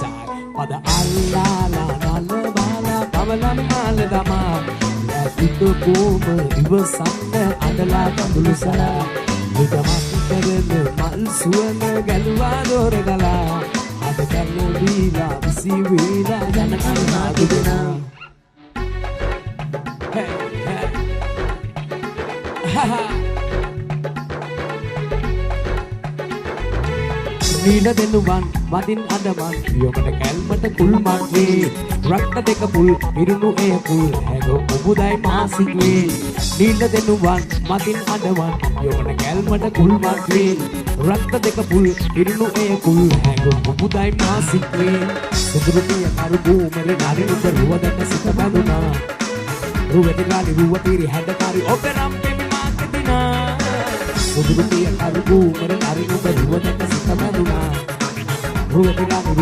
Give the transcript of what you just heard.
যায় পদ আল্লাহ নালবালা কবලම ආලදමා ලැබුත කොම ඉවසන්න අදලා කඳුළුසලා විගමක් කරන මල් සුවඳ ගැලුවා දොරගලා අද කල්ල වීලා විසි වීලා යන කල්ලා දුදනා නීල දෙනුවන් වදින් අදමන් යොමන කැල්මට කුල්මන් වේ රක්ත දෙක පුල් ඉරුණු එය පුල් හැගෝ ඔබුදයි මාසික් වේ නීල දෙනුවන් වදින් අදමන් යොමන කැල්මට කුල්මන් වේ රක්ත දෙක පුල් ඉරුණු එය පුල් හැගෝ ඔබුදයි මාසික් වේ සුදුරුතිය කරුබූ මෙර නරිනුක රුවදට සිත බැඳුනා රුවතිකාලි රුවතිරි හැඩකාරි ඔබනම් පෙමි මාකදිනා සුදුරුතිය කරුබූ මෙර නරිනුක රුවදට සිත බැඳුනා රුවතිකාලි